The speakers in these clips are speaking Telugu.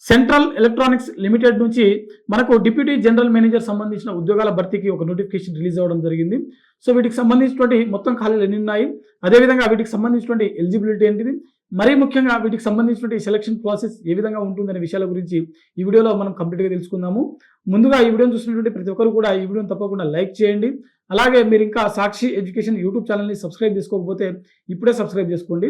సెంట్రల్ ఎలక్ట్రానిక్స్ లిమిటెడ్ నుంచి మనకు డిప్యూటీ జనరల్ మేనేజర్ సంబంధించిన ఉద్యోగాల భర్తీకి ఒక నోటిఫికేషన్ రిలీజ్ అవ్వడం జరిగింది. సో వీటికి సంబంధించినటువంటి మొత్తం ఖాళీలు ఎన్ని ఉన్నాయి, అదేవిధంగా వీటికి సంబంధించినటువంటి ఎలిజిబిలిటీ ఏంటిది, మరీ ముఖ్యంగా వీటికి సంబంధించినటువంటి సెలక్షన్ ప్రాసెస్ ఏ విధంగా ఉంటుందనే విషయాల గురించి ఈ వీడియోలో మనం కంప్లీట్గా తెలుసుకుందాము. ముందుగా ఈ వీడియోని చూసినటువంటి ప్రతి ఒక్కరు కూడా ఈ వీడియోని తప్పకుండా లైక్ చేయండి. అలాగే మీరు ఇంకా సాక్షి ఎడ్యుకేషన్ యూట్యూబ్ ఛానల్ని సబ్స్క్రైబ్ చేసుకోకపోతే ఇప్పుడే సబ్స్క్రైబ్ చేసుకోండి.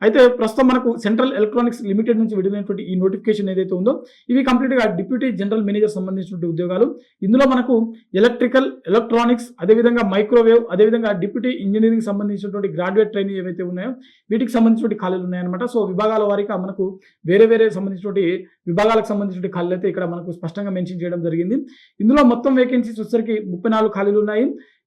అయితే ప్రస్తుతం మనకు సెంట్రల్ ఎలక్ట్రానిక్స్ లిమిటెడ్ నుంచి విడుదలైనటువంటి ఈ నోటిఫికేషన్ ఏదైతే ఉందో ఇవి కంప్లీట్గా డిప్యూటీ జనరల్ మేనేజర్ సంబంధించినటువంటి ఉద్యోగాలు. ఇందులో మనకు ఎలక్ట్రికల్, ఎలక్ట్రానిక్స్, అదేవిధంగా మైక్రోవేవ్, అదేవిధంగా డిప్యూటీ ఇంజనీరింగ్ సంబంధించినటువంటి గ్రాడ్యుయేట్ ట్రైనింగ్ ఏవైతే ఉన్నాయో వీటికి సంబంధించినటువంటి ఖాళీలు ఉన్నాయన్నమాట. సో విభాగాల వారీగా మనకు వేరే సంబంధించినటువంటి విభాగాలకు సంబంధించినటువంటి ఖాళీలు అయితే ఇక్కడ మనకు స్పష్టంగా మెన్షన్ చేయడం జరిగింది. ఇందులో మొత్తం వేకెన్సీస్ వచ్చేసరికి 34 ఖాళీలు ఉన్నాయి.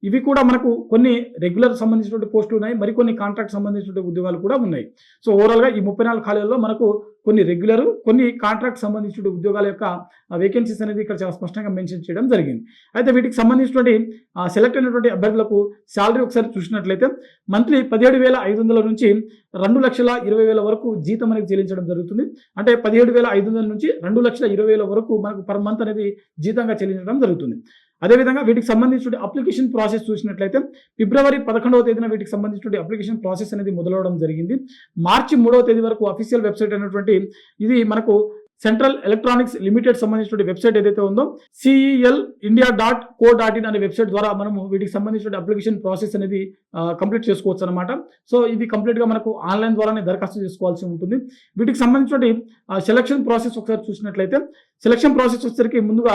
ఇవి కూడా మనకు కొన్ని రెగ్యులర్ సంబంధించినటువంటి పోస్టులు ఉన్నాయి, మరికొన్ని కాంట్రాక్ట్ సంబంధించినటువంటి ఉద్యోగాలు కూడా ఉన్నాయి. సో ఓవరాల్గా ఈ 34 ఖాళీలలో మనకు కొన్ని రెగ్యులర్, కొన్ని కాంట్రాక్ట్ సంబంధించిన ఉద్యోగాల యొక్క వేకెన్సీస్ అనేది ఇక్కడ చాలా స్పష్టంగా మెన్షన్ చేయడం జరిగింది. అయితే వీటికి సంబంధించినటువంటి సెలెక్ట్ అయినటువంటి అభ్యర్థులకు శాలరీ ఒకసారి చూసినట్లయితే మంత్లీ 17,500 నుంచి 2,20,000 వరకు జీతం అనేది చెల్లించడం జరుగుతుంది. అంటే 17,500 నుంచి 2,20,000 వరకు మనకు పర్ మంత్ అనేది జీతంగా చెల్లించడం జరుగుతుంది. అదేవిధంగా వీటికి సంబంధించిన అప్లికేషన్ ప్రాసెస్ చూసినట్లయితే ఫిబ్రవరి 11వ తేదీన వీటికి సంబంధించిన అప్లికేషన్ ప్రాసెస్ అనేది మొదలవడం జరిగింది. మార్చి 3వ తేదీ వరకు అఫీషియల్ వెబ్సైట్ అయినటువంటి ఇది మనకు సెంట్రల్ ఎలక్ట్రానిక్స్ లిమిటెడ్ సంబంధించిన వెబ్సైట్ ఏదైతే ఉందో CELindia.co.in అనే వెబ్సైట్ ద్వారా మనము వీటికి సంబంధించిన అప్లికేషన్ ప్రాసెస్ అనేది కంప్లీట్ చేసుకోవచ్చు అనమాట. సో ఇది కంప్లీట్గా మనకు ఆన్లైన్ ద్వారానే దరఖాస్తు చేసుకోవాల్సి ఉంటుంది. వీటికి సంబంధించిన సెలక్షన్ ప్రాసెస్ ఒకసారి చూసినట్లయితే సెలక్షన్ ప్రాసెస్ వచ్చేసరికి ముందుగా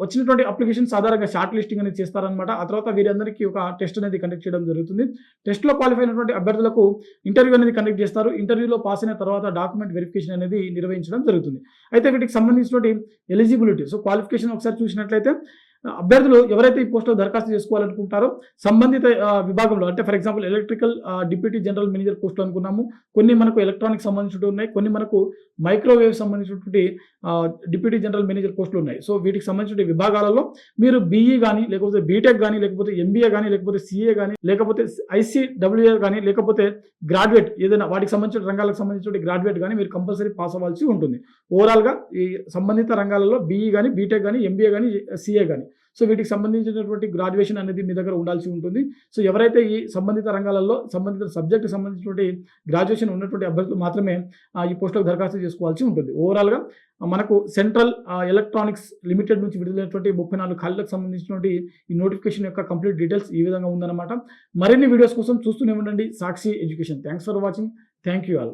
వచ్చినటువంటి అప్లికేషన్స్ ఆధారంగా షార్ట్ లిస్టింగ్ అనేది చేస్తారనమాట. ఆ తర్వాత వీరందరికీ ఒక టెస్ట్ అనేది కండక్ట్ చేయడం జరుగుతుంది. టెస్ట్లో క్వాలిఫై అయినటువంటి అభ్యర్థులకు ఇంటర్వ్యూ అనేది కండక్ట్ చేస్తారు. ఇంటర్వ్యూలో పాస్ అయిన తర్వాత డాక్యుమెంట్ వెరిఫికేషన్ అనేది నిర్వహించడం జరుగుతుంది. అయితే వీటికి సంబంధించినటువంటి ఎలిజిబిలిటీ, సో క్వాలిఫికేషన్ ఒకసారి చూసినట్లయితే అభ్యర్థులు ఎవరైతే ఈ పోస్టులో దరఖాస్తు చేసుకోవాలనుకుంటారో సంబంధిత విభాగంలో, అంటే for example electrical deputy general manager పోస్టులు అనుకున్నాము, కొన్ని మనకు ఎలక్ట్రానిక్ సంబంధించినవి ఉన్నాయి, కొన్ని మనకు మైక్రోవేవ్ సంబంధించినటువంటి డిప్యూటీ జనరల్ మేనేజర్ పోస్టులు ఉన్నాయి. సో వీటికి సంబంధించిన విభాగాలలో మీరు బీఈ కానీ, లేకపోతే బీటెక్ కానీ, లేకపోతే ఎంబీఏ కానీ, లేకపోతే సిఏ కానీ, లేకపోతే ICWA కానీ, లేకపోతే గ్రాడ్యుయేట్ ఏదైనా వాటికి సంబంధించిన రంగాలకు సంబంధించిన గ్రాడ్యుయేట్ కానీ మీరు కంపల్సరీ పాస్ అవ్వాల్సి ఉంటుంది. ఓవరాల్గా ఈ సంబంధిత రంగాలలో బీఈ కానీ, బీటెక్ కానీ, ఎంబీఏ కానీ, సిఏ కానీ, సో వీటికి సంబంధించినటువంటి గ్రాడ్యుయేషన్ అనేది మీ దగ్గర ఉండాల్సి ఉంటుంది. సో ఎవరైతే ఈ సంబంధిత రంగాలలో సంబంధిత సబ్జెక్ట్ సంబంధించినటువంటి గ్రాడ్యుయేషన్ ఉన్నటువంటి అభ్యర్థులు మాత్రమే ఈ పోస్టులకు దరఖాస్తు చేసుకోవాల్సి ఉంటుంది. ఓవరాల్గా మనకు సెంట్రల్ ఎలక్ట్రానిక్స్ లిమిటెడ్ నుంచి విడుదలైనటువంటి 34 ఖాళీలకు సంబంధించినటువంటి ఈ నోటిఫికేషన్ యొక్క కంప్లీట్ డీటెయిల్స్ ఈ విధంగా ఉందన్నమాట. మరిన్ని వీడియోస్ కోసం చూస్తూనే ఉండండి Sakshi education. Thanks for watching. Thank you all.